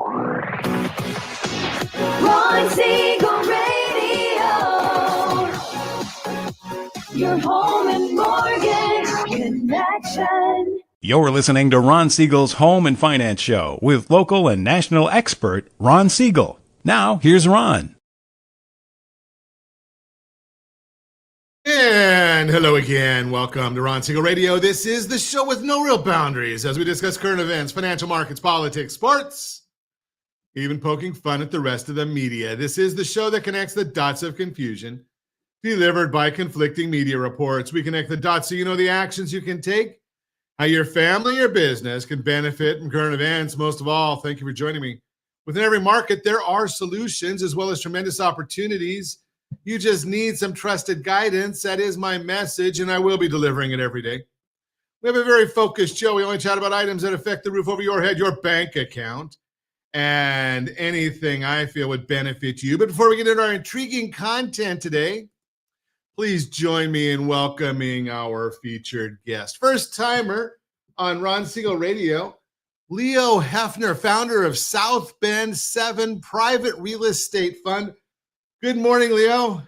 Ron Siegel Radio, your home and mortgage connection. You're listening to Ron Siegel's Home and Finance Show with local and national expert Ron Siegel. Now, here's Ron. And hello again. Welcome to Ron Siegel Radio. This is the show with no real boundaries as we discuss current events, financial markets, politics, sports, even poking fun at the rest of the media. This is the show that connects the dots of confusion delivered by conflicting media reports. We connect the dots so you know the actions you can take, how your family or business can benefit from current events. Most of all, thank you for joining me. Within every market, there are solutions as well as tremendous opportunities. You just need some trusted guidance. That is my message, and I will be delivering it every day. We have a very focused show. We only chat about items that affect the roof over your head, your bank account, and anything I feel would benefit you. But before we get into our intriguing content today, please join me in welcoming our featured guest. First timer on Ron Siegel Radio, Leo Hefner, founder of South Bend 7 Private Real Estate Fund. Good morning, Leo.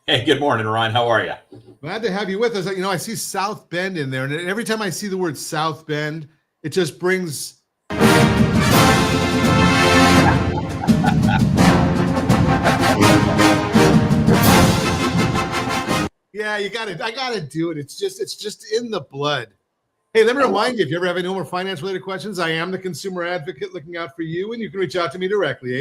Hey, good morning, Ron. How are you? Glad to have you with us. You know, I see South Bend in there, and every time I see the word South Bend, it just brings... Yeah, I gotta do it. It's just in the blood. Hey, let me remind you, if you ever have any more finance-related questions, I am the consumer advocate looking out for you, and you can reach out to me directly,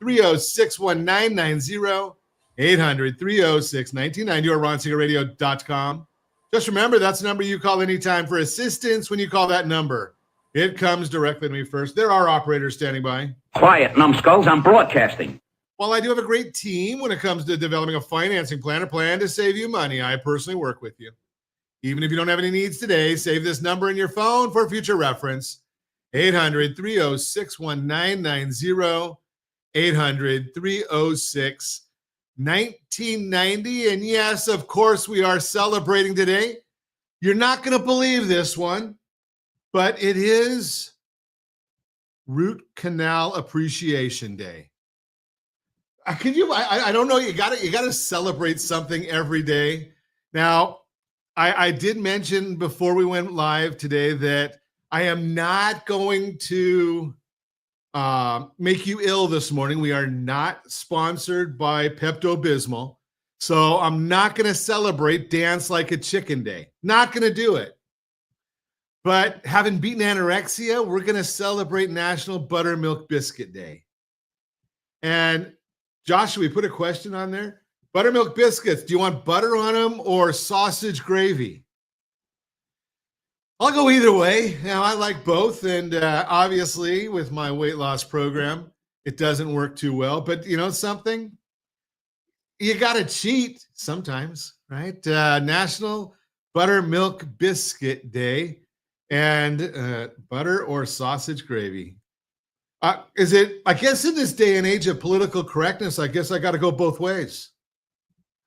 800-306-1990, 800-306-1990, or ronsiegelradio.com. Just remember, that's the number you call anytime for assistance. When you call that number, it comes directly to me first. There are operators standing by. Quiet, numbskulls, I'm broadcasting. While I do have a great team when it comes to developing a financing plan, a plan to save you money, I personally work with you. Even if you don't have any needs today, save this number in your phone for future reference, 800-306-1990, 800-306-1990. And yes, of course, we are celebrating today. You're not going to believe this one, but it is Root Canal Appreciation Day. Can you? I don't know. You got to celebrate something every day. Now, I did mention before we went live today that I am not going to make you ill this morning. We are not sponsored by Pepto-Bismol, so I'm not going to celebrate Dance Like a Chicken Day. Not going to do it. But having beaten anorexia, we're going to celebrate National Buttermilk Biscuit Day. And Josh, should we put a question on there? Buttermilk biscuits, do you want butter on them or sausage gravy? I'll go either way. Now, I like both. And obviously, with my weight loss program, it doesn't work too well. But you know something? You got to cheat sometimes, right? National Buttermilk Biscuit Day and butter or sausage gravy. Is it, I guess in this day and age of political correctness, I guess I got to go both ways.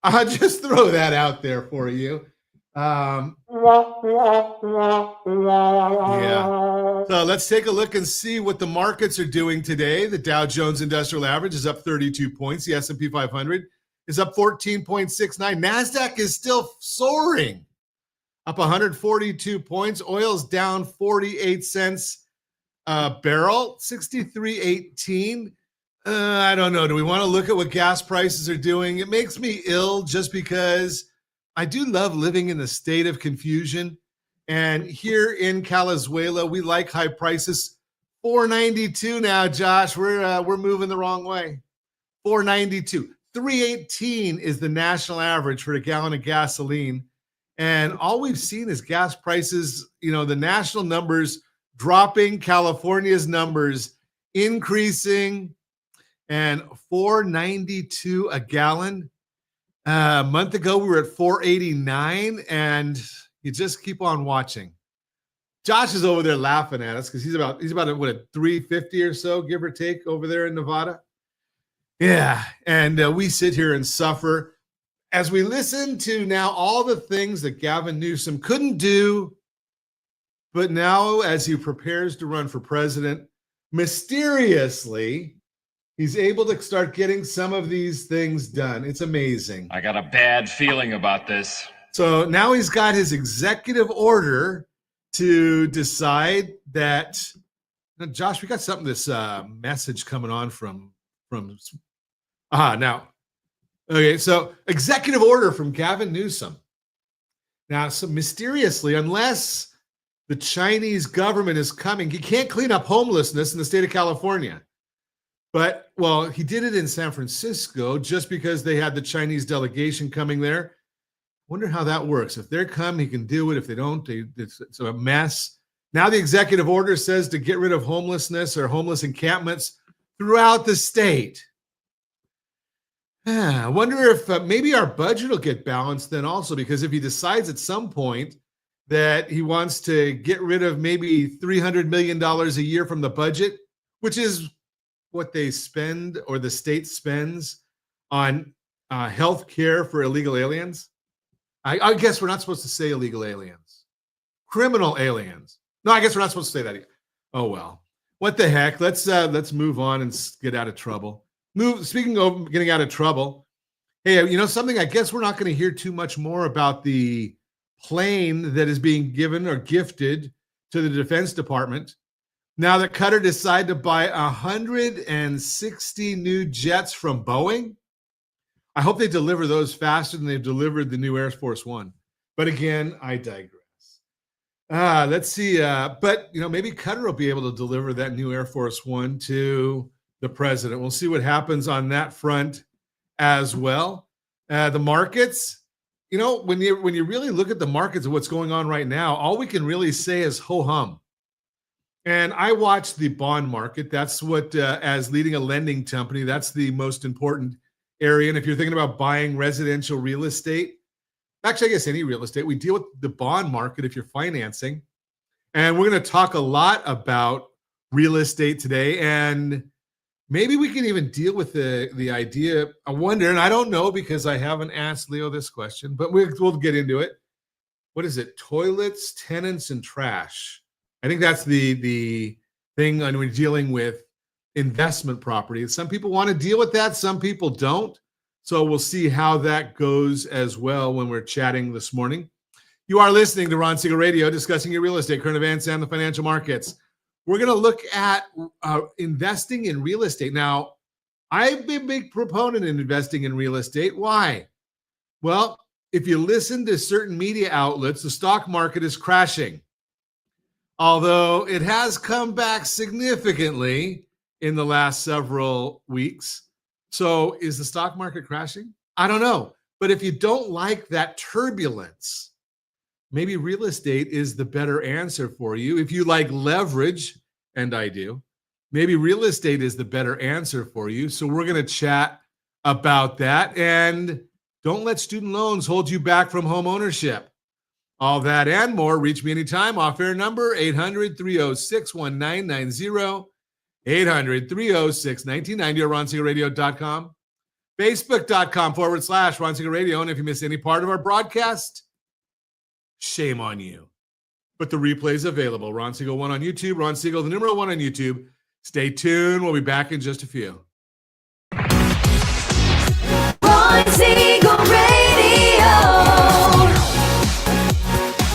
I'll just throw that out there for you. Yeah. So let's take a look and see what the markets are doing today. The Dow Jones Industrial Average is up 32 points. The S&P 500 is up 14.69. NASDAQ is still soaring, up 142 points. Oil's down 48 cents. Barrel, 63.18. I don't know. Do we want to look at what gas prices are doing? It makes me ill just because I do love living in the state of confusion. And here in Calizuela, we like high prices. $4.92 now, Josh. We're moving the wrong way. $4.92. $3.18 is the national average for a gallon of gasoline. And all we've seen is gas prices, the national numbers dropping, California's numbers increasing, and $4.92 a gallon. A month ago, we were at $4.89, and you just keep on watching. Josh is over there laughing at us because he's about at $3.50 or so, give or take, over there in Nevada. Yeah, and we sit here and suffer as we listen to now all the things that Gavin Newsom couldn't do But now, as he prepares to run for president, mysteriously, he's able to start getting some of these things done. It's amazing. I got a bad feeling about this. So now he's got his executive order to decide that. Now, Josh, we got something. This message coming on from now. Okay, so executive order from Gavin Newsom. Now, so mysteriously, unless the Chinese government is coming, he can't clean up homelessness in the state of California. But, well, he did it in San Francisco just because they had the Chinese delegation coming there. Wonder how that works. If they come, he can do it. If they don't, it's a mess. Now the executive order says to get rid of homelessness or homeless encampments throughout the state. I wonder if maybe our budget will get balanced then also, because if he decides at some point that he wants to get rid of maybe $300 million a year from the budget, which is what they spend or the state spends on health care for illegal aliens. I guess we're not supposed to say illegal aliens. Criminal aliens. No, I guess we're not supposed to say that. Oh, well. What the heck? Let's move on and get out of trouble. Speaking of getting out of trouble, hey, you know something? I guess we're not going to hear too much more about the plane that is being given or gifted to the Defense Department. Now that Qatar decided to buy 160 new jets from Boeing. I hope they deliver those faster than they've delivered the new Air Force One. But again, I digress. Let's see. But, you know, maybe Qatar will be able to deliver that new Air Force One to the president. We'll see what happens on that front as well. The markets, you know, when you really look at the markets and what's going on right now, all we can really say is ho-hum. And I watch the bond market. That's what, as leading a lending company, that's the most important area. And if you're thinking about buying residential real estate, actually, I guess any real estate, we deal with the bond market if you're financing. And we're going to talk a lot about real estate today. And maybe we can even deal with the idea. I wonder, and I don't know because I haven't asked Leo this question, but we'll get into it. What is it? Toilets, tenants, and trash. I think that's the thing when we're dealing with investment property. Some people want to deal with that. Some people don't. So we'll see how that goes as well when we're chatting this morning. You are listening to Ron Siegel Radio, discussing your real estate, current events, and the financial markets. We're going to look at investing in real estate. Now, I've been a big proponent in investing in real estate. Why? Well, if you listen to certain media outlets, the stock market is crashing. Although it has come back significantly in the last several weeks. So is the stock market crashing? I don't know. But if you don't like that turbulence, maybe real estate is the better answer for you. If you like leverage, and I do, maybe real estate is the better answer for you. So we're going to chat about that. And don't let student loans hold you back from home ownership. All that and more. Reach me anytime. Off-air number 800-306-1990. 800-306-1990 or ronsiegelradio.com. Facebook.com/Ron Siegel Radio. And if you miss any part of our broadcast, shame on you. But the replay is available. Ron Siegel 1 on YouTube. Ron Siegel, the number 1 on YouTube. Stay tuned. We'll be back in just a few. Ron Siegel Radio.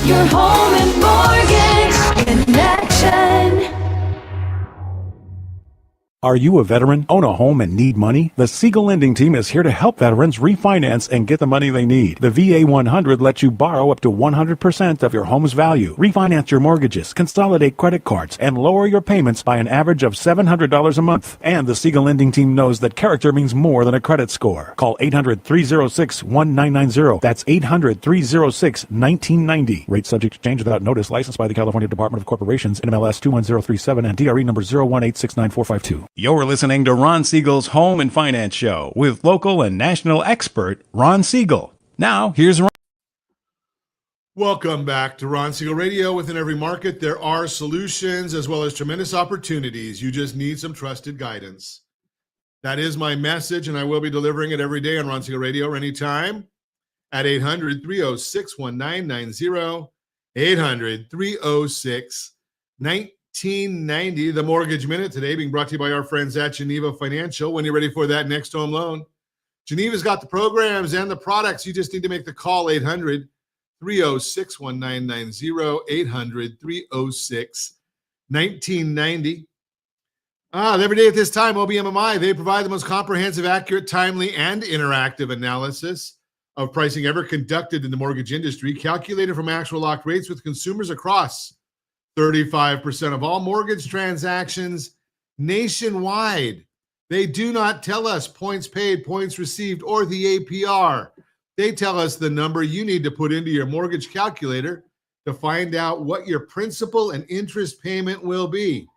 Your home and mortgage connection. Are you a veteran, own a home, and need money? The Siegel Lending Team is here to help veterans refinance and get the money they need. The VA 100 lets you borrow up to 100% of your home's value, refinance your mortgages, consolidate credit cards, and lower your payments by an average of $700 a month. And the Siegel Lending Team knows that character means more than a credit score. Call 800-306-1990. That's 800-306-1990. Rate subject to change without notice. Licensed by the California Department of Corporations, NMLS 21037, and DRE number 018694552. You're listening to Ron Siegel's Home and Finance Show with local and national expert Ron Siegel. Now, here's Ron. Welcome back to Ron Siegel Radio. Within every market, there are solutions as well as tremendous opportunities. You just need some trusted guidance. That is my message, and I will be delivering it every day on Ron Siegel Radio or anytime at 800-306-1990. 800-306-1990. The Mortgage Minute today being brought to you by our friends at Geneva Financial. When you're ready for that next home loan, Geneva's got the programs and the products. You just need to make the call. 800-306-1990. 800-306-1990. Every day at this time, OBMMI, they provide the most comprehensive, accurate, timely, and interactive analysis of pricing ever conducted in the mortgage industry, calculated from actual locked rates with consumers across 35% of all mortgage transactions nationwide. They do not tell us points paid, points received, or the APR. They tell us the number you need to put into your mortgage calculator to find out what your principal and interest payment will be.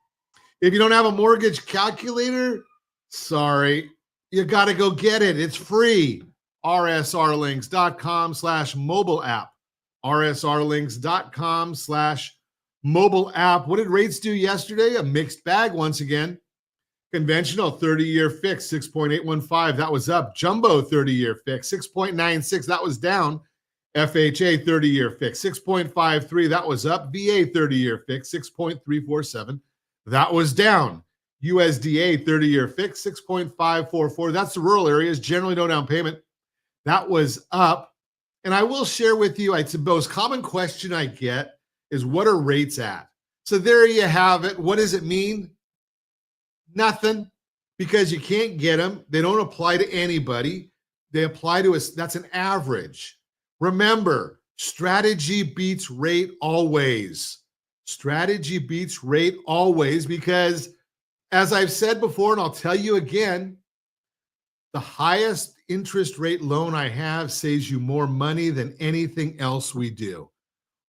If you don't have a mortgage calculator, sorry, you got to go get it. It's free. rsrlinks.com/mobile app. rsrlinks.com/mobile app. What did rates do yesterday? A mixed bag once again. Conventional 30-year fix, 6.815. That was up. Jumbo 30-year fix, 6.96. That was down. FHA 30-year fix, 6.53. That was up. VA 30-year fix, 6.347. That was down. USDA 30-year fix, 6.544. That's the rural areas. Generally no down payment. That was up. And I will share with you, it's the most common question I get is, what are rates at? So there you have it. What does it mean? Nothing, because you can't get them. They don't apply to anybody. They apply to us. That's an average. Remember, strategy beats rate always. Strategy beats rate always, because as I've said before, and I'll tell you again, the highest interest rate loan I have saves you more money than anything else we do.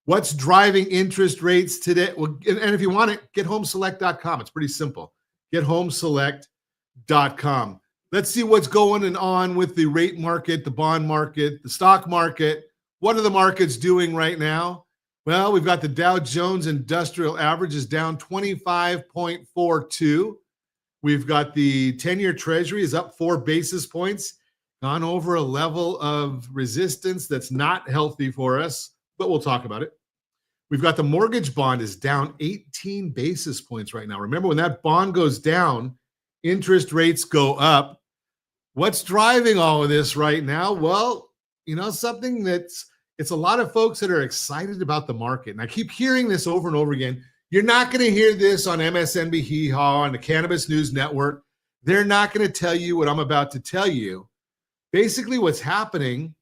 What's driving interest rates today? Well, and if you want it, gethomeselect.com. It's pretty simple. Gethomeselect.com. Let's see what's going on with the rate market, the bond market, the stock market. What are the markets doing right now? Well, we've got the Dow Jones Industrial Average is down 25.42. We've got the 10-year Treasury is up 4 basis points, gone over a level of resistance that's not healthy for us, but we'll talk about it. We've got the mortgage bond is down 18 basis points right now. Remember, when that bond goes down, interest rates go up. What's driving all of this right now? Well, something it's a lot of folks that are excited about the market. And I keep hearing this over and over again. You're not going to hear this on MSNBC, Hee Haw, on the Cannabis News Network. They're not going to tell you what I'm about to tell you. Basically, what's happening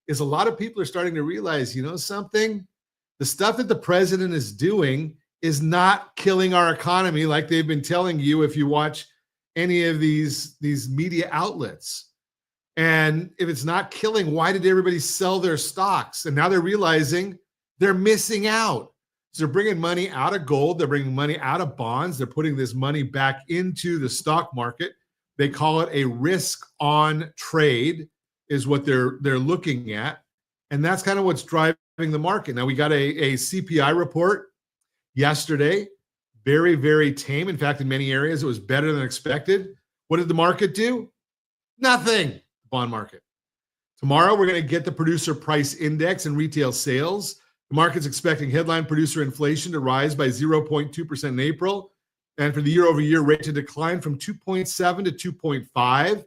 is a lot of people are starting to realize, something? The stuff that the president is doing is not killing our economy like they've been telling you if you watch any of these media outlets. And if it's not killing, why did everybody sell their stocks? And now they're realizing they're missing out. So they're bringing money out of gold. They're bringing money out of bonds. They're putting this money back into the stock market. They call it a risk-on trade is what they're looking at. And that's kind of what's driving the market. Now, we got a CPI report yesterday. Very, very tame. In fact, in many areas, it was better than expected. What did the market do? Nothing. Bond market. Tomorrow, we're going to get the producer price index and retail sales. The market's expecting headline producer inflation to rise by 0.2% in April, and for the year-over-year rate to decline from 2.7 to 2.5.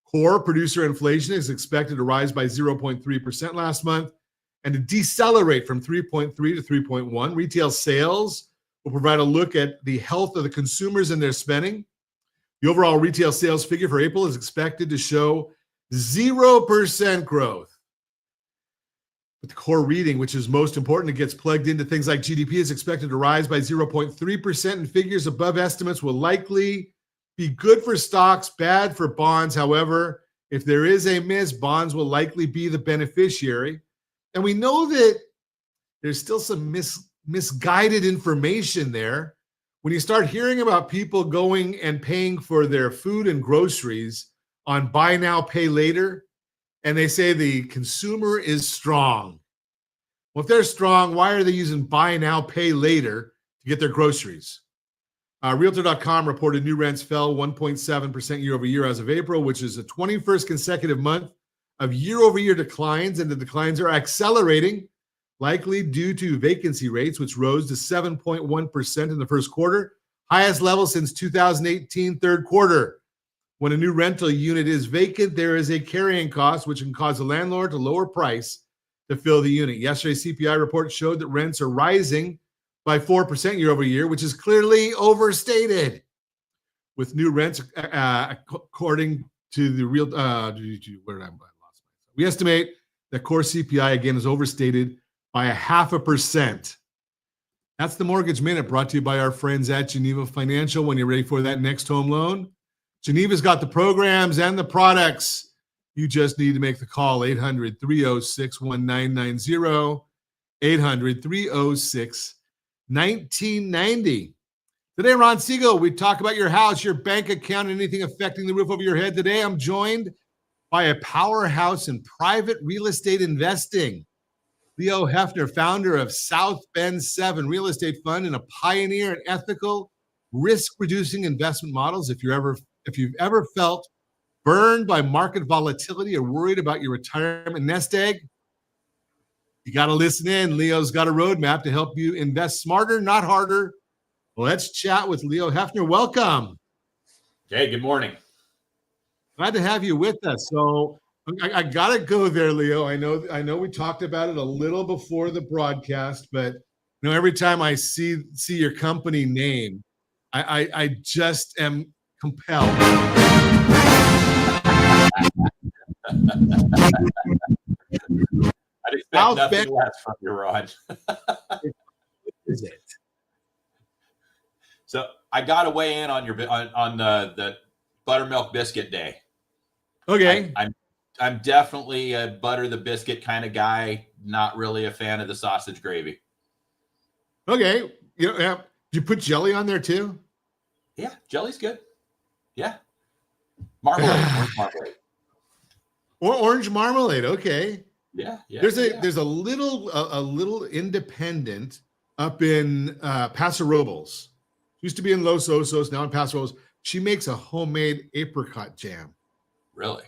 Core producer inflation is expected to rise by 0.3% last month and to decelerate from 3.3 to 3.1. Retail sales will provide a look at the health of the consumers and their spending. The overall retail sales figure for April is expected to show 0% growth. But the core reading, which is most important, it gets plugged into things like GDP, is expected to rise by 0.3%, and figures above estimates will likely be good for stocks, bad for bonds. However, if there is a miss, bonds will likely be the beneficiary. And we know that there's still some misguided information there. When you start hearing about people going and paying for their food and groceries on buy now, pay later, and they say the consumer is strong. Well, if they're strong, why are they using buy now, pay later to get their groceries? Realtor.com reported new rents fell 1.7% year over year as of April, which is the 21st consecutive month of year over year declines, and the declines are accelerating likely due to vacancy rates, which rose to 7.1% in the first quarter, highest level since 2018 third quarter. When a new rental unit is vacant, there is a carrying cost, which can cause the landlord to lower price to fill the unit. Yesterday's CPI report showed that rents are rising by 4% year over year, which is clearly overstated. With new rents, according to the real, we estimate that core CPI again is overstated by 0.5%. That's the Mortgage Minute, brought to you by our friends at Geneva Financial. When you're ready for that next home loan, Geneva's got the programs and the products. You just need to make the call, 800-306-1990, 800-306-1990. Today, Ron Siegel, we talk about your house, your bank account, and anything affecting the roof over your head. Today, I'm joined by a powerhouse in private real estate investing, Leo Hefner, founder of South Bend 7 Real Estate Fund and a pioneer in ethical, risk-reducing investment models. If you've ever felt burned by market volatility or worried about your retirement nest egg, you got to listen in. Leo's got a roadmap to help you invest smarter, not harder. Let's chat with Leo Hefner. Welcome. Hey, good morning. Glad to have you with us. So I got to go there, Leo. I know we talked about it a little before the broadcast, but every time I see your company name, I just am compelled. I'd expect nothing less from you, Ron. Is it? So I got to weigh in on the buttermilk biscuit day. Okay. I'm definitely a butter the biscuit kind of guy. Not really a fan of the sausage gravy. Okay. Do you put jelly on there too? Yeah, jelly's good. Yeah, marmalade, orange marmalade. Or orange marmalade. Okay. Yeah. There's a little independent up in Paso Robles. Used to be in Los Osos, now in Paso Robles. She makes a homemade apricot jam. Really?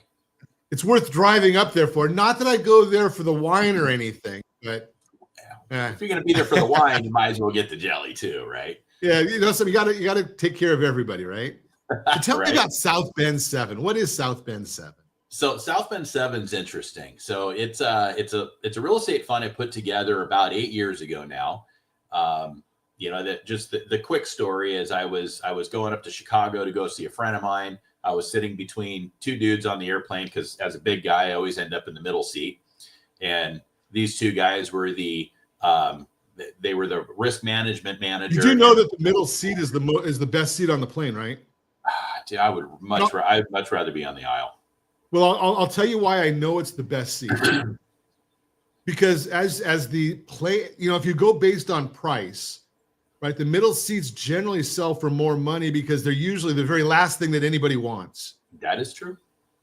It's worth driving up there for. Not that I go there for the wine or anything, but if you're going to be there for the wine, you might as well get the jelly too, right? Yeah, so you got to take care of everybody, right? So tell Right. me about South Bend 7. What is South Bend 7? So South Bend 7 is interesting. So it's a real estate fund I put together about 8 years ago now. That just the quick story is I was going up to Chicago to go see a friend of mine. I was sitting between two dudes on the airplane because as a big guy, I always end up in the middle seat. And these two guys were the risk management manager. You do know that the middle seat is the best seat on the plane, right? I would I'd much rather be on the aisle. Well, I'll tell you why I know it's the best seat. Because as the play, if you go based on price, right, the middle seats generally sell for more money because they're usually the very last thing that anybody wants. That is true.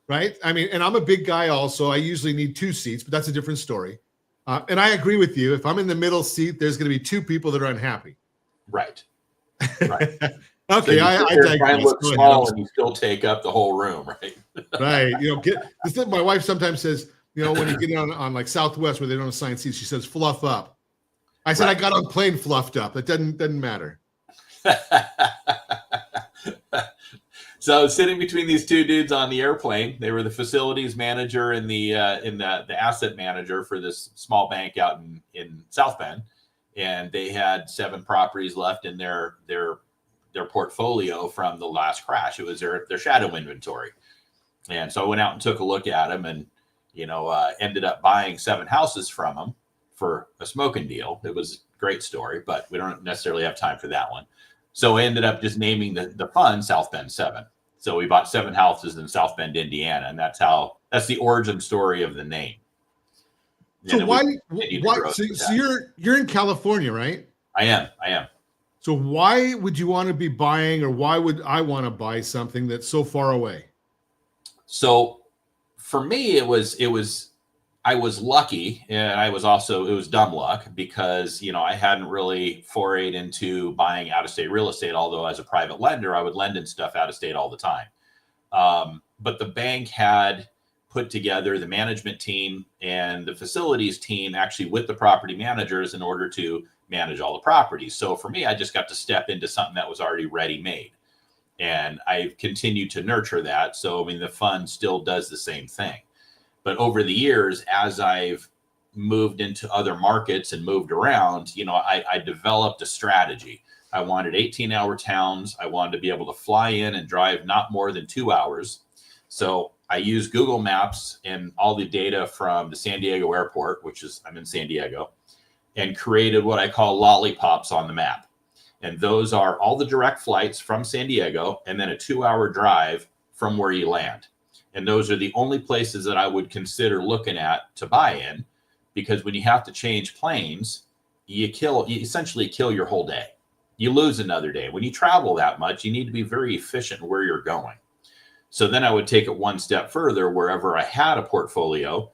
Right? I mean, and I'm a big guy also. I usually need two seats, but that's a different story. And I agree with you. If I'm in the middle seat, there's going to be two people that are unhappy. Right. Okay, So I digress. look small and you still take up the whole room, right? Right. My wife sometimes says, when you get on like Southwest where they don't assign seats, she says, fluff up. I said, right. I got on plane fluffed up. That doesn't matter. So sitting between these two dudes on the airplane, they were the facilities manager and the asset manager for this small bank out in South Bend. And they had 7 properties left in their portfolio from the last crash. It was their shadow inventory. And so I went out and took a look at them and, ended up buying 7 houses from them for a smoking deal. It was a great story, but we don't necessarily have time for that one. So I ended up just naming the fund South Bend 7. So we bought 7 houses in South Bend, Indiana. And that's the origin story of the name. So so you're in California, right? I am. So why would you want to be buying, or why would I want to buy something that's so far away? So for me, I was lucky, and it was dumb luck because, I hadn't really forayed into buying out-of-state real estate, although as a private lender, I would lend in stuff out of state all the time. But the bank had put together the management team and the facilities team actually with the property managers in order to manage all the properties. So for me, I just got to step into something that was already ready made. And I've continued to nurture that. So, I mean, the fund still does the same thing. But over the years, as I've moved into other markets and moved around, I developed a strategy. I wanted 18-hour towns. I wanted to be able to fly in and drive not more than 2 hours. So I used Google Maps and all the data from the San Diego airport, I'm in San Diego, and created what I call lollipops on the map. And those are all the direct flights from San Diego and then a 2-hour drive from where you land. And those are the only places that I would consider looking at to buy in, because when you have to change planes, you essentially kill your whole day. You lose another day. When you travel that much, you need to be very efficient in where you're going. So then I would take it one step further. Wherever I had a portfolio,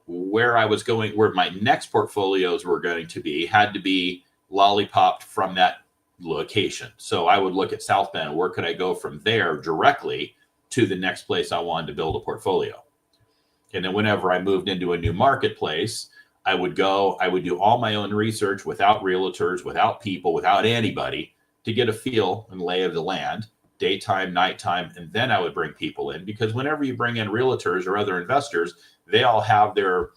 where I was going, where my next portfolios were going to be, had to be lollipopped from that location. So I would look at South Bend. Where could I go from there directly to the next place I wanted to build a portfolio? And then whenever I moved into a new marketplace, I would do all my own research without realtors, without people, without anybody, to get a feel and lay of the land, daytime, nighttime, and then I would bring people in, because whenever you bring in realtors or other investors, they all have their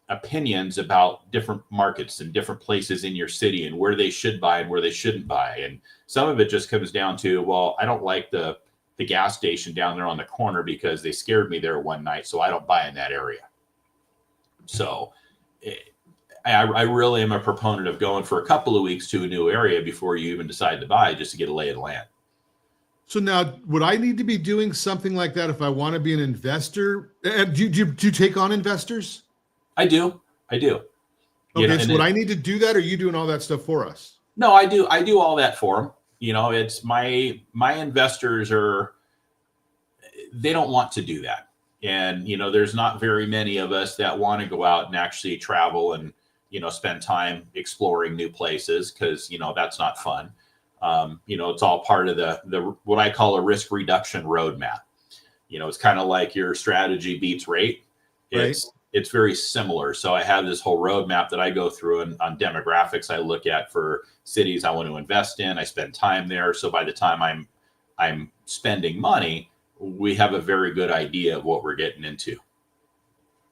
opinions about different markets and different places in your city and where they should buy and where they shouldn't buy. And some of it just comes down to, well, I don't like the gas station down there on the corner because they scared me there one night, so I don't buy in that area. So I really am a proponent of going for a couple of weeks to a new area before you even decide to buy, just to get a lay of the land. So now, would I need to be doing something like that if I want to be an investor? Do you take on investors? I do. Okay, so would I need to do that, or are you doing all that stuff for us? No, I do. I do all that for them. It's my investors they don't want to do that. And, there's not very many of us that want to go out and actually travel and, spend time exploring new places, because, that's not fun. It's all part of the what I call a risk reduction roadmap. It's kind of like your strategy beats rate. It's very similar. So I have this whole roadmap that I go through, and on demographics I look at for cities I want to invest in. I spend time there. So by the time I'm spending money, we have a very good idea of what we're getting into.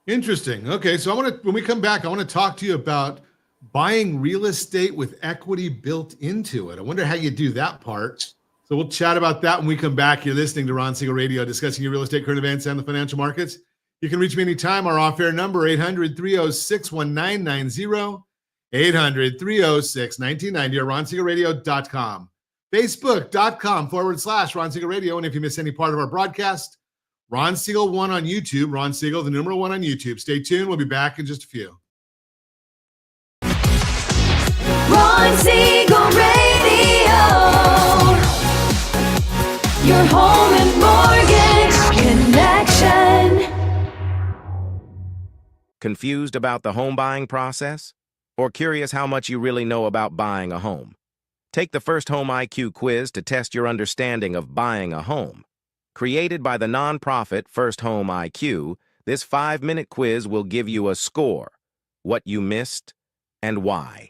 Interesting. Okay, so when we come back, I want to talk to you about buying real estate with equity built into it. I wonder how you do that part. So we'll chat about that when we come back. You're listening to Ron Siegel Radio, discussing your real estate, current events, and the financial markets. You can reach me anytime. Our off-air number, 800-306-1990, 800-306-1990, or ronsiegelradio.com. Facebook.com/Ron Siegel Radio. And if you miss any part of our broadcast, Ron Siegel 1 on YouTube. Ron Siegel, the numeral 1 on YouTube. Stay tuned. We'll be back in just a few. Ron Siegel Radio. Your home and mortgage connection. Confused about the home buying process? Or curious how much you really know about buying a home? Take the First Home IQ quiz to test your understanding of buying a home. Created by the nonprofit First Home IQ, this 5-minute quiz will give you a score, what you missed, and why.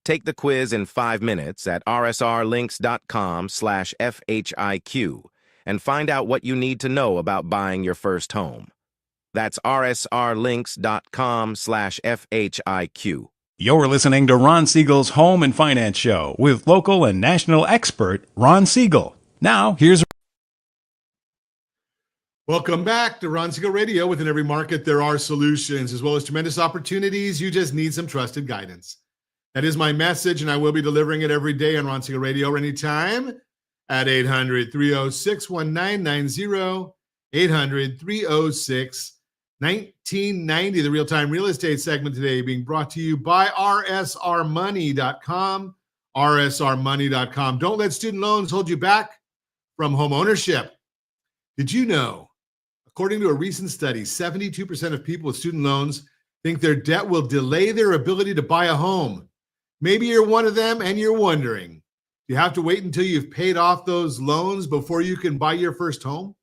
Take the quiz in 5 minutes at rsrlinks.com/FHIQ and find out what you need to know about buying your first home. That's rsrlinks.com/FHIQ. You're listening to Ron Siegel's Home and Finance Show with local and national expert Ron Siegel. Now, here's... Welcome back to Ron Siegel Radio. Within every market, there are solutions as well as tremendous opportunities. You just need some trusted guidance. That is my message, and I will be delivering it every day on Ron Siegel Radio or anytime at 800-306-1990, 800-306-1990. The real-time real estate segment today being brought to you by rsrmoney.com, rsrmoney.com. Don't let student loans hold you back from home ownership. Did you know, according to a recent study, 72% of people with student loans think their debt will delay their ability to buy a home? Maybe you're one of them and you're wondering, do you have to wait until you've paid off those loans before you can buy your first home?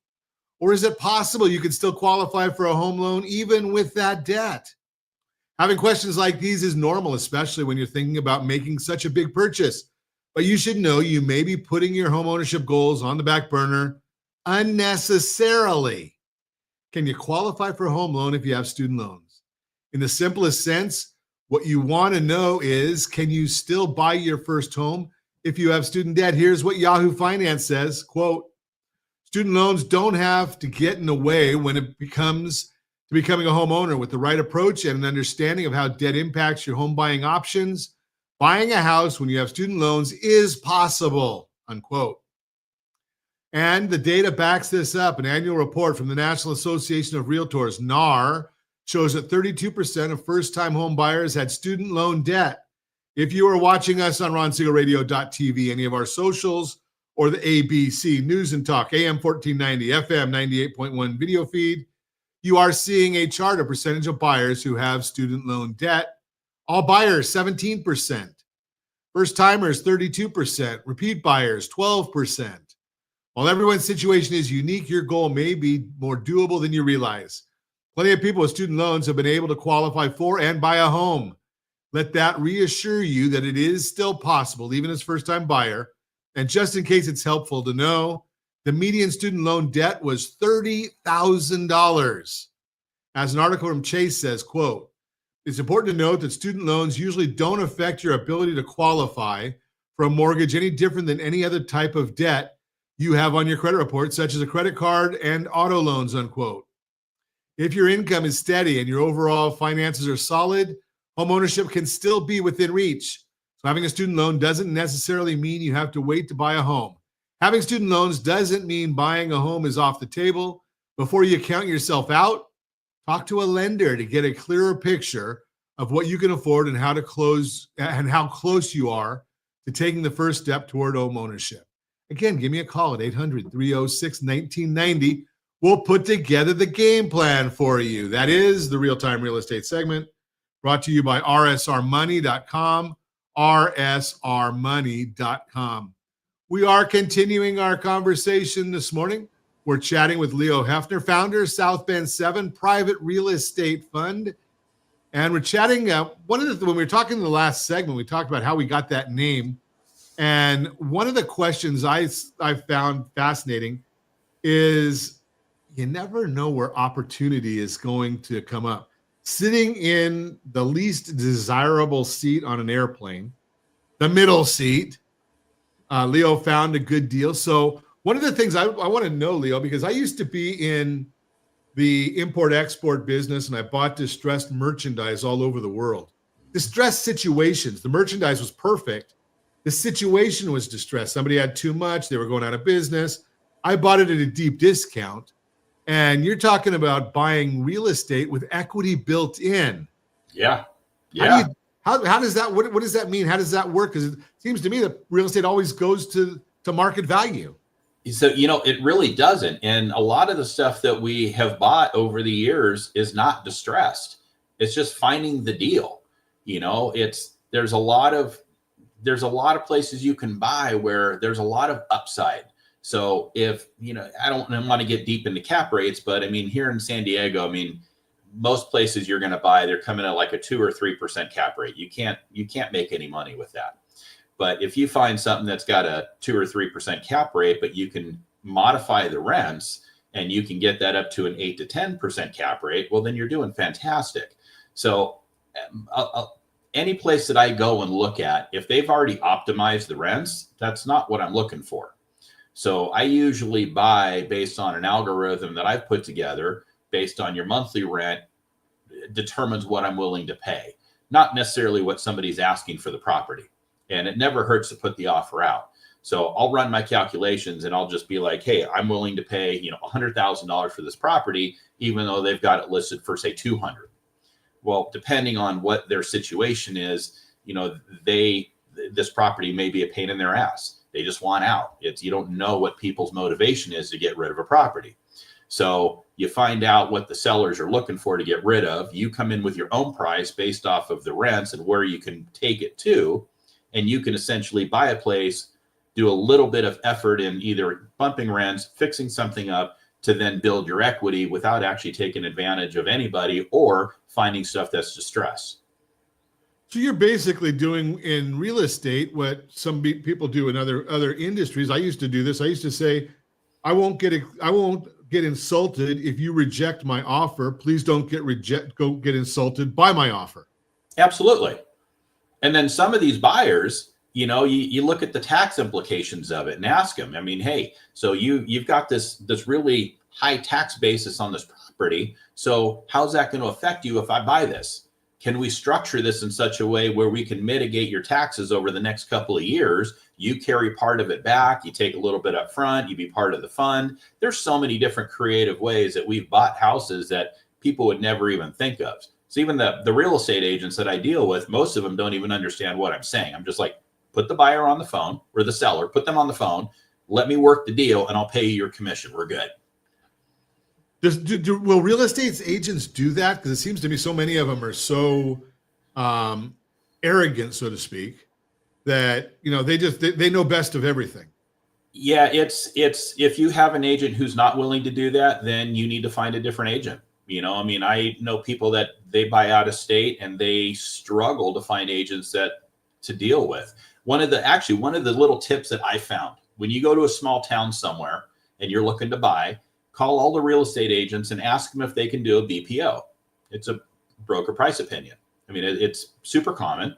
Or is it possible you could still qualify for a home loan even with that debt? Having questions like these is normal, especially when you're thinking about making such a big purchase. But you should know you may be putting your home ownership goals on the back burner unnecessarily. Can you qualify for a home loan if you have student loans? In the simplest sense, what you want to know is, can you still buy your first home if you have student debt? Here's what Yahoo Finance says, quote, student loans don't have to get in the way when it becomes to becoming a homeowner. With the right approach and an understanding of how debt impacts your home buying options, buying a house when you have student loans is possible, unquote. And the data backs this up. An annual report from the National Association of Realtors, NAR, shows that 32% of first-time home buyers had student loan debt. If you are watching us on RonSiegelRadio.tv, any of our socials, or the ABC News and Talk, AM 1490, FM 98.1 video feed, you are seeing a chart of percentage of buyers who have student loan debt. All buyers, 17%. First-timers, 32%. Repeat buyers, 12%. While everyone's situation is unique, your goal may be more doable than you realize. Plenty of people with student loans have been able to qualify for and buy a home. Let that reassure you that it is still possible, even as first-time buyer. And just in case it's helpful to know, the median student loan debt was $30,000. As an article from Chase says, quote, it's important to note that student loans usually don't affect your ability to qualify for a mortgage any different than any other type of debt you have on your credit report, such as a credit card and auto loans, unquote. If your income is steady and your overall finances are solid, homeownership can still be within reach. So having a student loan doesn't necessarily mean you have to wait to buy a home. Having student loans doesn't mean buying a home is off the table. Before you count yourself out, talk to a lender to get a clearer picture of what you can afford and how close you are to taking the first step toward home ownership. Again, give me a call at 800-306-1990. We'll put together the game plan for you. That is the Real-Time Real Estate segment, brought to you by rsrmoney.com, rsrmoney.com. We are continuing our conversation this morning. We're chatting with Leo Hefner, founder of South Bend 7 Private Real Estate Fund. And we're chatting, when we were talking in the last segment, we talked about how we got that name. And one of the questions I found fascinating is you never know where opportunity is going to come up. Sitting in the least desirable seat on an airplane, the middle seat, Leo found a good deal. So one of the things I want to know, Leo, because I used to be in the import-export business and I bought distressed merchandise all over the world. Distressed situations. The merchandise was perfect. The situation was distressed. Somebody had too much. They were going out of business. I bought it at a deep discount. And you're talking about buying real estate with equity built in. Yeah. How does that, what does that mean? How does that work? Because it seems to me that real estate always goes to market value. So, it really doesn't. And a lot of the stuff that we have bought over the years is not distressed. It's just finding the deal. There's a lot of places you can buy where there's a lot of upside. So if, I don't want to get deep into cap rates, but here in San Diego, most places you're going to buy, they're coming at like a 2 or 3% cap rate. You can't make any money with that. But if you find something that's got a 2 or 3% cap rate, but you can modify the rents and you can get that up to an 8 to 10% cap rate, well, then you're doing fantastic. So any place that I go and look at, if they've already optimized the rents, that's not what I'm looking for. So I usually buy based on an algorithm that I've put together based on your monthly rent determines what I'm willing to pay, not necessarily what somebody's asking for the property. And it never hurts to put the offer out. So I'll run my calculations and I'll just be like, hey, I'm willing to pay, $100,000 for this property, even though they've got it listed for say 200. Well, depending on what their situation is, this property may be a pain in their ass. They just want out. You don't know what people's motivation is to get rid of a property. So you find out what the sellers are looking for to get rid of. You come in with your own price based off of the rents and where you can take it to. And you can essentially buy a place, do a little bit of effort in either bumping rents, fixing something up, to then build your equity without actually taking advantage of anybody or finding stuff that's distressed. So you're basically doing in real estate what some people do in other industries. I used to do this. I used to say, I won't get insulted if you reject my offer. Please don't go get insulted by my offer. Absolutely. And then some of these buyers, you look at the tax implications of it and ask them, I mean, hey, so you've got this really high tax basis on this property. So how's that going to affect you if I buy this? Can we structure this in such a way where we can mitigate your taxes over the next couple of years? You carry part of it back, you take a little bit up front, you be part of the fund. There's so many different creative ways that we've bought houses that people would never even think of. So even the real estate agents that I deal with, most of them don't even understand what I'm saying. I'm just like, put the buyer on the phone or the seller, put them on the phone, let me work the deal and I'll pay you your commission. We're good. Will real estate agents do that? Because it seems to me so many of them are so arrogant, so to speak, that they know best of everything. Yeah, it's if you have an agent who's not willing to do that, then you need to find a different agent. I know people that they buy out of state and they struggle to find agents to deal with. One of the little tips that I found when you go to a small town somewhere and you're looking to buy, call all the real estate agents and ask them if they can do a BPO. It's a broker price opinion. I mean, it's super common,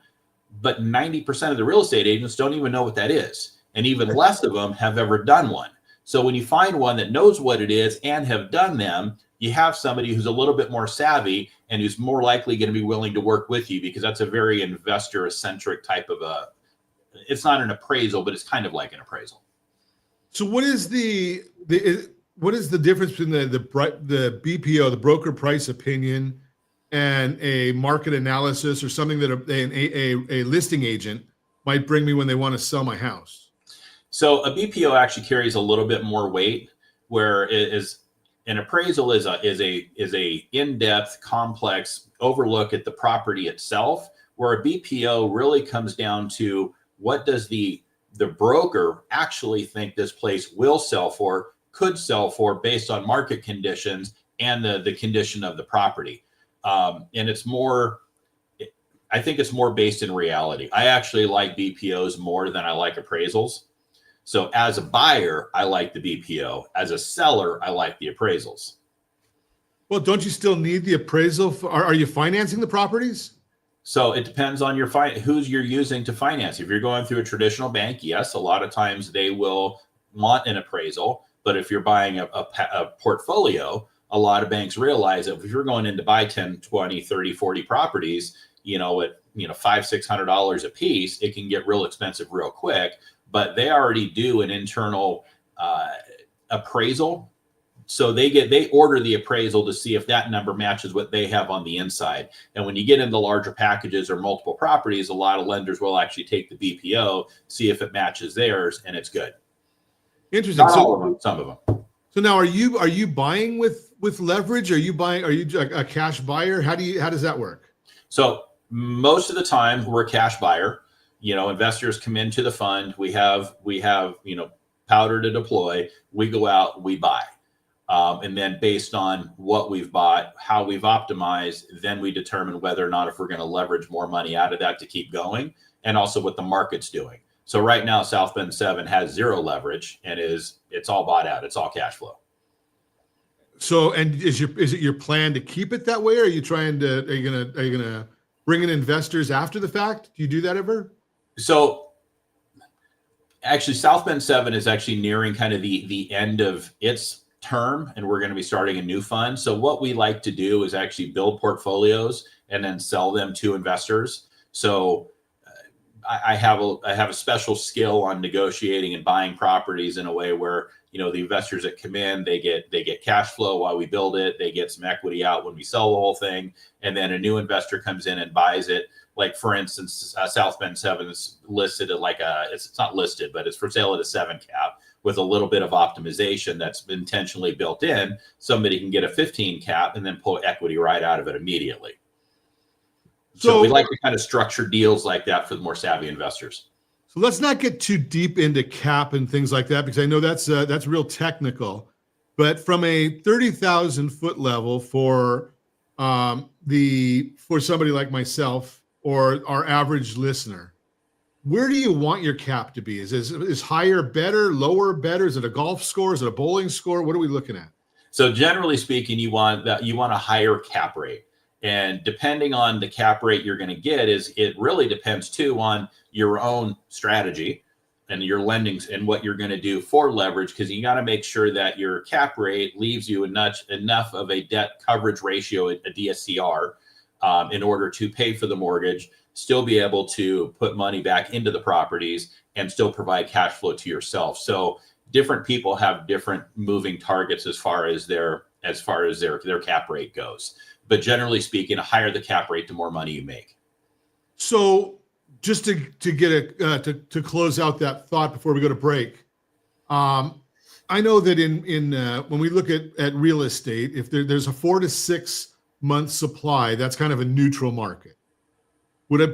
but 90% of the real estate agents don't even know what that is. And even less of them have ever done one. So when you find one that knows what it is and have done them, you have somebody who's a little bit more savvy and who's more likely going to be willing to work with you, because that's a very investor-centric type of it's not an appraisal, but it's kind of like an appraisal. So what is the difference between the BPO, the broker price opinion, and a market analysis or something that a listing agent might bring me when they want to sell my house? So a BPO actually carries a little bit more weight, where an appraisal is a in-depth, complex overlook at the property itself, where a BPO really comes down to what does the broker actually think this place will sell for, could sell for, based on market conditions and the condition of the property. And I think it's more based in reality. I actually like BPOs more than I like appraisals. So as a buyer, I like the BPO. As a seller, I like the appraisals. Well, don't you still need the appraisal? Are you financing the properties? So it depends on who's you're using to finance. If you're going through a traditional bank, yes, a lot of times they will want an appraisal. But if you're buying a portfolio, a lot of banks realize that if you're going in to buy 10, 20, 30, 40 properties, at $500-$600 a piece, it can get real expensive real quick. But they already do an internal appraisal. So they order the appraisal to see if that number matches what they have on the inside. And when you get into larger packages or multiple properties, a lot of lenders will actually take the BPO, see if it matches theirs, and it's good. Interesting. Not all of them, some of them. So now, are you buying with leverage? Are you a cash buyer? How does that work? So most of the time we're a cash buyer. Investors come into the fund. We have powder to deploy. We go out, we buy. And then based on what we've bought, how we've optimized, then we determine whether or not if we're going to leverage more money out of that to keep going, and also what the market's doing. So right now, South Bend 7 has zero leverage and it's all bought out. It's all cash flow. So, and is it your plan to keep it that way? Or are you gonna bring in investors after the fact? Do you do that ever? So actually, South Bend 7 is actually nearing kind of the end of its term, and we're going to be starting a new fund. So what we like to do is actually build portfolios and then sell them to investors. So I have a special skill on negotiating and buying properties in a way where, the investors that come in, they get cash flow while we build it. They get some equity out when we sell the whole thing. And then a new investor comes in and buys it. Like, for instance, South Bend 7 is listed at it's not listed, but it's for sale at a 7 cap with a little bit of optimization that's intentionally built in. Somebody can get a 15 cap and then pull equity right out of it immediately. So we like to kind of structure deals like that for the more savvy investors. So let's not get too deep into cap and things like that, because I know that's real technical. But from a 30,000 foot level for somebody like myself or our average listener, where do you want your cap to be? Is higher better, lower better? Is it a golf score? Is it a bowling score? What are we looking at? So generally speaking, you want a higher cap rate. And depending on the cap rate you're going to get, it really depends too on your own strategy and your lendings and what you're going to do for leverage, because you got to make sure that your cap rate leaves you enough of a debt coverage ratio, a DSCR, in order to pay for the mortgage, still be able to put money back into the properties and still provide cash flow to yourself. So different people have different moving targets as far as their cap rate goes. But generally speaking, the higher the cap rate, the more money you make. So just to get to close out that thought before we go to break, I know that in when we look at real estate, if there's a 4 to 6 month supply, that's kind of a neutral market. Would I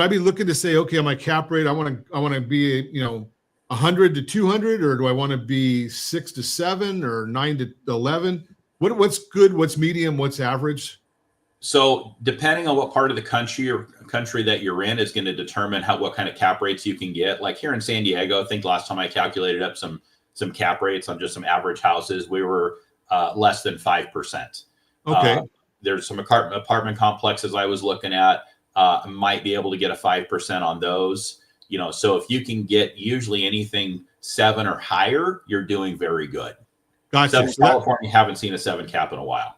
be looking to say, okay, on my cap rate, I want to be 100 to 200, or do I want to be 6 to 7 or 9 to 11? What's good? What's medium? What's average? So depending on what part of the country that you're in is going to determine what kind of cap rates you can get. Like here in San Diego, I think last time I calculated up some cap rates on just some average houses, we were less than 5%. Okay. There's some apartment complexes I was looking at. Might be able to get a 5% on those. So if you can get usually anything 7 or higher, you're doing very good. Gotcha. California haven't seen a 7 cap in a while.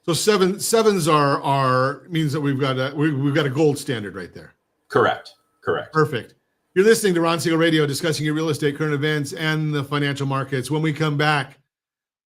So sevens are means that we've got a gold standard right there. Correct. Perfect. You're listening to Ron Siegel Radio, discussing your real estate, current events, and the financial markets. When we come back,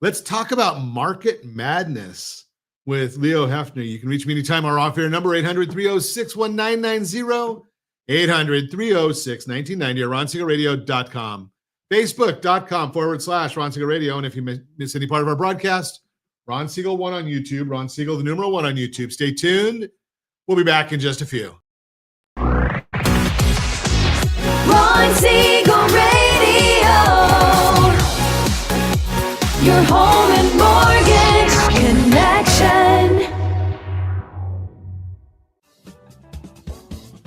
let's talk about market madness with Leo Hefner. You can reach me anytime. Our off-air number, 800-306-1990, 800-306-1990, or ronsiegelradio.com, facebook.com/Ron Siegel Radio. And if you miss any part of our broadcast, Ron Siegel 1 on YouTube, Ron Siegel, the numeral 1 on YouTube. Stay tuned. We'll be back in just a few. Ron Siegel Radio. Your home and mortgage connection.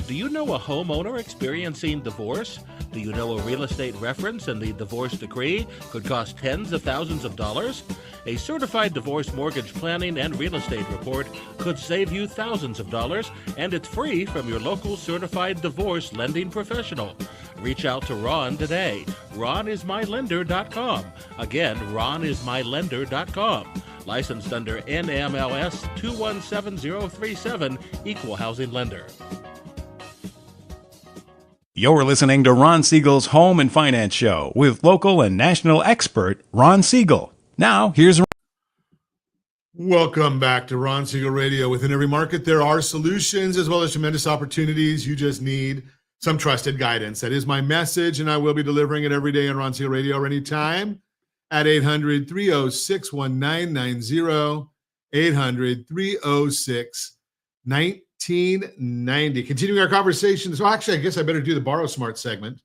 Do you know a homeowner experiencing divorce? Do you know a real estate reference and the divorce decree could cost tens of thousands of dollars? A certified divorce mortgage planning and real estate report could save you thousands of dollars, and it's free from your local certified divorce lending professional. Reach out to Ron today. RonIsMyLender.com. Again, RonIsMyLender.com. Licensed under NMLS 217037, Equal Housing Lender. You're listening to Ron Siegel's Home and Finance Show with local and national expert Ron Siegel. Now, here's Welcome back to Ron Siegel Radio. Within every market, there are solutions as well as tremendous opportunities. You just need some trusted guidance. That is my message, and I will be delivering it every day on Ron Siegel Radio or anytime at 800-306-1990, 800-306-1990. Continuing our conversation. So actually, I guess I better do the Borrow Smart segment.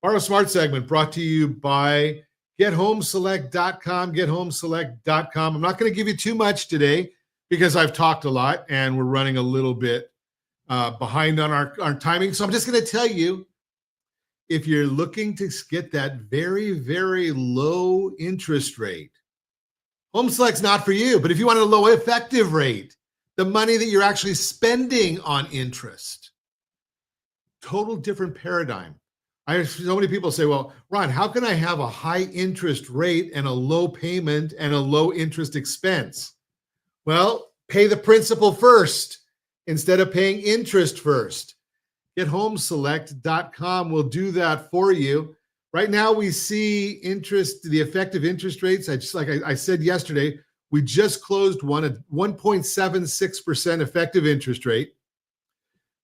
Borrow Smart segment brought to you by GetHomeSelect.com, GetHomeSelect.com. I'm not going to give you too much today because I've talked a lot and we're running a little bit behind on our timing. So I'm just going to tell you, if you're looking to get that very, very low interest rate, HomeSelect's not for you. But if you want a low effective rate, the money that you're actually spending on interest, total different paradigm. I have so many people say, well, Ron, how can I have a high interest rate and a low payment and a low interest expense? Well, pay the principal first instead of paying interest first. GetHomeSelect.com will do that for you. Right now, we see the effective interest rates. I said yesterday, we just closed one at 1.76% effective interest rate.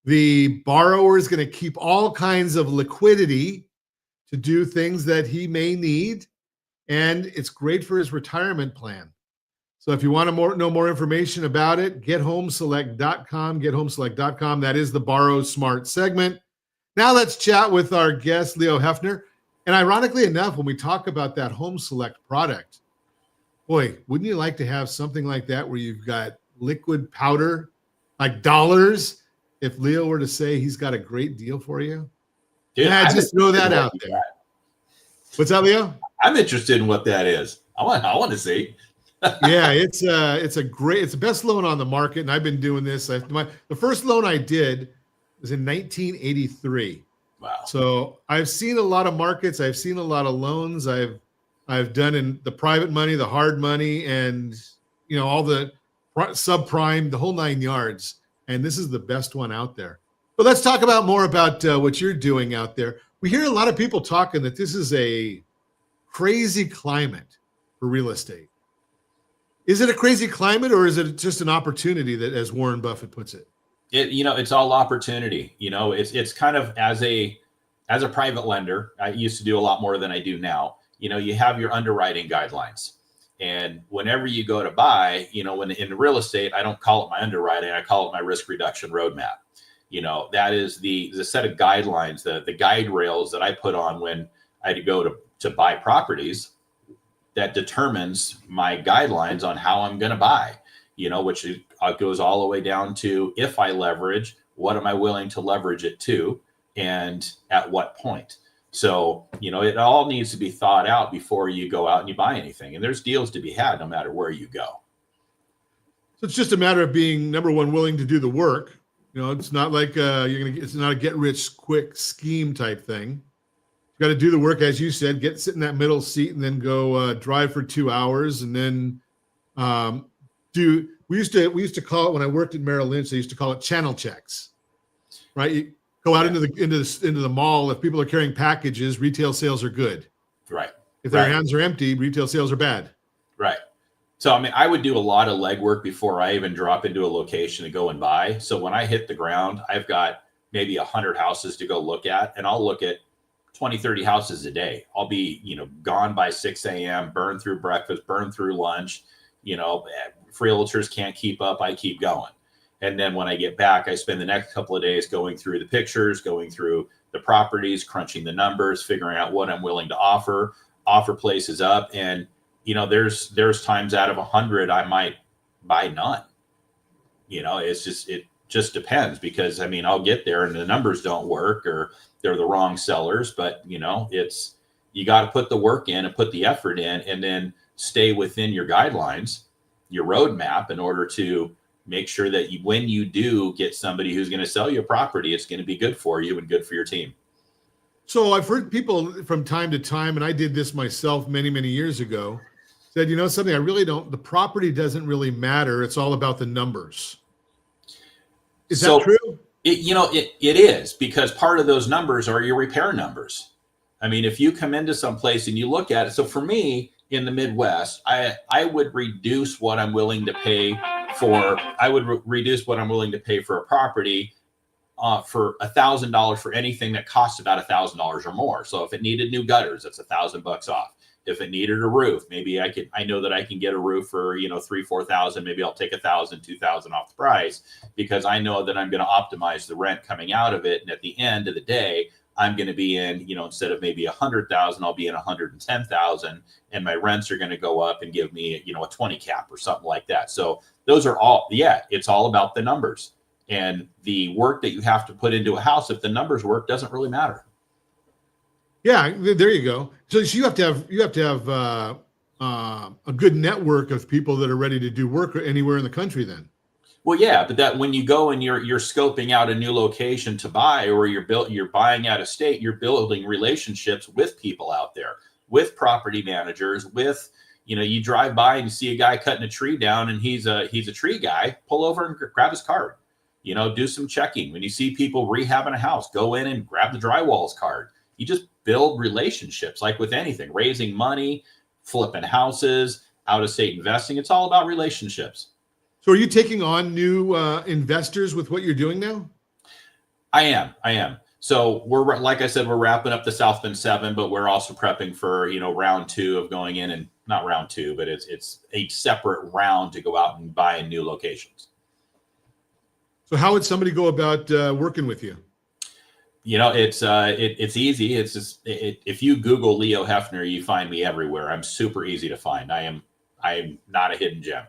The borrower is going to keep all kinds of liquidity to do things that he may need, and it's great for his retirement plan. So if you want to know more information about it, GetHomeSelect.com, GetHomeSelect.com. That is the Borrow Smart segment. Now let's chat with our guest, Leo Hefner. And ironically enough, when we talk about that Home Select product, Boy, wouldn't you like to have something like that where you've got liquid powder, like dollars? If Leo were to say he's got a great deal for you, Dude, yeah, just throw that out there. What's that, Leo? I'm interested in what that is. I want to see. Yeah, it's the best loan on the market, and I've been doing this. The first loan I did was in 1983. Wow. So I've seen a lot of markets. I've seen a lot of loans. I've done in the private money, the hard money, and all the subprime, the whole 9 yards. And this is the best one out there. But let's talk more about what you're doing out there. We hear a lot of people talking that this is a crazy climate for real estate. Is it a crazy climate, or is it just an opportunity that, as Warren Buffett puts it? It's all opportunity. It's kind of as a private lender, I used to do a lot more than I do now. You have your underwriting guidelines, and whenever you go to buy, when in real estate, I don't call it my underwriting, I call it my risk reduction roadmap. That is the set of guidelines, the guide rails that I put on when I go to buy properties that determines my guidelines on how I'm going to buy, which goes all the way down to, if I leverage, what am I willing to leverage it to, and at what point? So, it all needs to be thought out before you go out and you buy anything. And there's deals to be had no matter where you go. So it's just a matter of being, number one, willing to do the work. It's not like it's not a get rich quick scheme type thing. You got to do the work, as you said, sit in that middle seat and then go drive for 2 hours. And then we used to call it, when I worked at Merrill Lynch, they used to call it channel checks, right? You go out into the mall. If people are carrying packages, retail sales are good. Right. If their hands are empty, retail sales are bad. Right. So, I would do a lot of legwork before I even drop into a location to go and buy. So when I hit the ground, I've got maybe 100 houses to go look at, and I'll look at 20, 30 houses a day. I'll be, gone by 6 a.m., burn through breakfast, burn through lunch. Realtors can't keep up. I keep going. And then when I get back, I spend the next couple of days going through the pictures, going through the properties, crunching the numbers, figuring out what I'm willing to offer places up. And, there's times out of 100, I might buy none. It just depends, because I'll get there and the numbers don't work, or they're the wrong sellers. But, you got to put the work in and put the effort in, and then stay within your guidelines, your roadmap, in order to make sure that when you do get somebody who's going to sell you a property, it's going to be good for you and good for your team. So I've heard people from time to time, and I did this myself many, many years ago, said, something, the property doesn't really matter. It's all about the numbers. Is that true? It is, because part of those numbers are your repair numbers. If you come into some place and you look at it, so for me in the Midwest, I would reduce what I'm willing to pay for. I would reduce what I'm willing to pay for a property for $1,000 for anything that costs about $1,000 or more. So if it needed new gutters, that's $1,000 off. If it needed a roof, maybe I know that I can get a roof for, $3,000-$4,000. Maybe I'll take $1,000, $2,000 off the price, because I know that I'm going to optimize the rent coming out of it. And at the end of the day, I'm going to be in, instead of maybe 100,000, I'll be in 110,000, and my rents are going to go up and give me, a 20 cap or something like that. So those are all, it's all about the numbers and the work that you have to put into a house. If the numbers work, doesn't really matter. Yeah, there you go. So you have to have a good network of people that are ready to do work anywhere in the country then. Well, yeah, but that when you go and you're scoping out a new location to buy, or you're buying out of state, you're building relationships with people out there, with property managers, with, you drive by and you see a guy cutting a tree down and he's a tree guy, pull over and grab his card, do some checking. When you see people rehabbing a house, go in and grab the drywall's card. You just build relationships, like with anything, raising money, flipping houses, out of state investing. It's all about relationships. So are you taking on new investors with what you're doing now? I am. So we're, like I said, we're wrapping up the South Bend 7, but we're also prepping for, round 2 of going in, and not round 2, but it's a separate round to go out and buy in new locations. So how would somebody go about working with you? It's easy. It's just, if you Google Leo Hefner, you find me everywhere. I'm super easy to find. I'm not a hidden gem.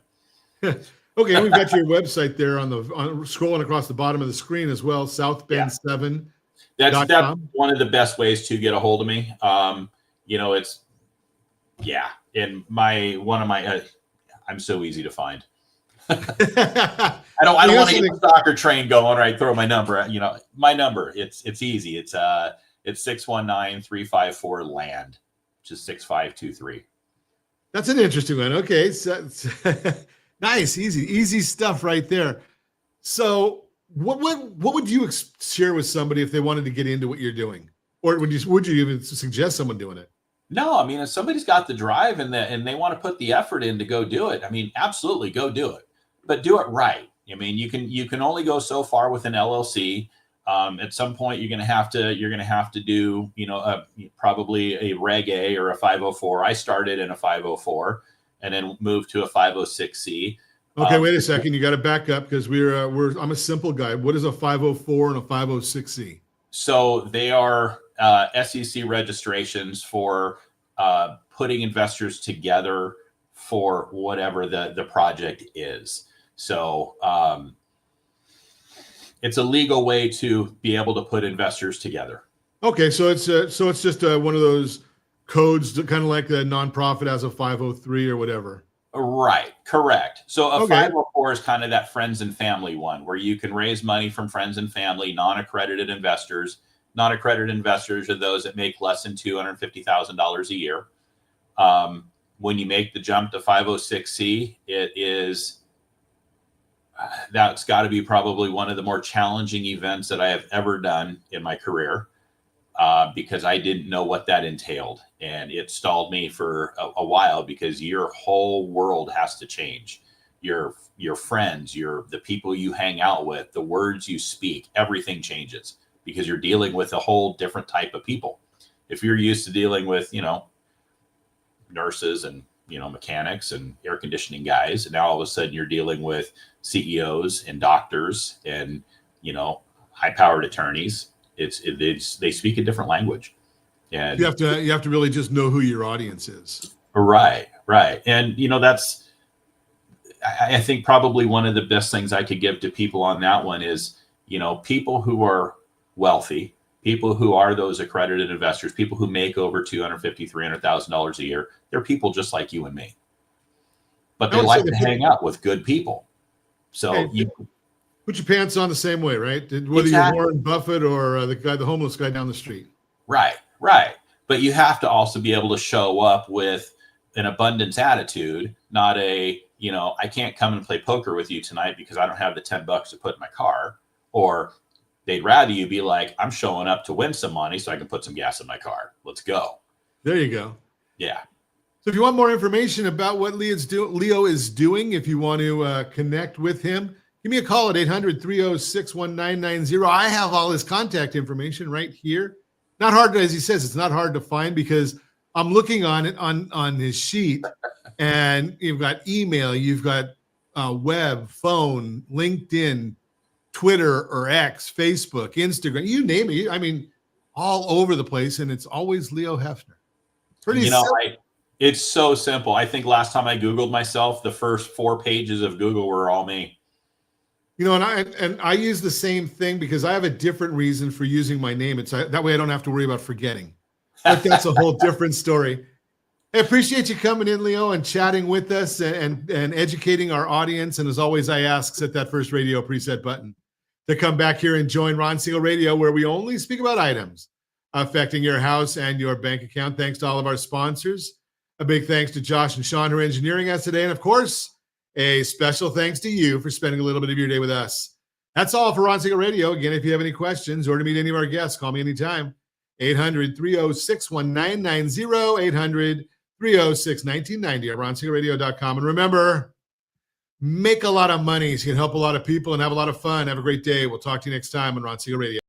Okay, we've got your website there on scrolling across the bottom of the screen as well, southbend7. That's one of the best ways to get a hold of me. I'm so easy to find. I don't want to get the soccer train going, or I throw my number. My number. It's easy. It's 619-354-LAND, which is 6523. That's an interesting one. Okay, so nice, easy stuff right there. So, what would you share with somebody if they wanted to get into what you're doing, or would you even suggest someone doing it? No, I mean, if somebody's got the drive and they want to put the effort in to go do it, I mean, absolutely go do it, but do it right. I mean, you can only go so far with an LLC. At some point, you're going to have to do, probably a Reg A or a 504. I started in a 504 and then moved to a 506C. Okay, wait a second. You got to back up because I'm a simple guy. What is a 504 and a 506C? So they are SEC registrations for putting investors together for whatever the project is. So it's a legal way to be able to put investors together. Okay, so it's just one of those codes, kind of like the nonprofit has a 503 or whatever. Right, correct. So a 504 is kind of that friends and family one, where you can raise money from friends and family, non-accredited investors. Non-accredited investors are those that make less than $250,000 a year. When you make the jump to 506C, that's got to be probably one of the more challenging events that I have ever done in my career, because I didn't know what that entailed. And it stalled me for a while, because your whole world has to change. Your friends, the people you hang out with, the words you speak, everything changes, because you're dealing with a whole different type of people. If you're used to dealing with, nurses and, mechanics and air conditioning guys, and now all of a sudden you're dealing with CEOs and doctors and, high-powered attorneys, they speak a different language. And you have to really just know who your audience is. Right. And, that's, I think probably one of the best things I could give to people on that one is, people who are wealthy, people who are those accredited investors, people who make over $250,000, $300,000 a year, they're people just like you and me. But they like to hang out with good people. So you put your pants on the same way, right? Whether you're Warren Buffett or the homeless guy down the street. Right. But you have to also be able to show up with an abundance attitude, not I can't come and play poker with you tonight because I don't have the $10 to put in my car. Or they'd rather you be like, I'm showing up to win some money so I can put some gas in my car. Let's go. There you go. Yeah. So if you want more information about what Leo is doing, if you want to connect with him, give me a call at 800-306-1990. I have all his contact information right here. Not hard, as he says, it's not hard to find, because I'm looking on it on his sheet, and you've got email, you've got web, phone, LinkedIn, Twitter or X, Facebook, Instagram, you name it. I mean, all over the place, and it's always Leo Hefner. Pretty simple. It's so simple. I think last time I Googled myself, the first 4 pages of Google were all me. And I use the same thing because I have a different reason for using my name. It's that way I don't have to worry about forgetting. But that's a whole different story. I appreciate you coming in, Leo, and chatting with us and educating our audience. And as always, I ask, set that first radio preset button to come back here and join Ron Siegel Radio, where we only speak about items affecting your house and your bank account. Thanks to all of our sponsors. A big thanks to Josh and Sean, who are engineering us today. And of course, a special thanks to you for spending a little bit of your day with us. That's all for Ron Siegel Radio. Again, if you have any questions or to meet any of our guests, call me anytime. 800-306-1990, 800-306-1990 at ronsiegelradio.com. And remember, make a lot of money so you can help a lot of people and have a lot of fun. Have a great day. We'll talk to you next time on Ron Siegel Radio.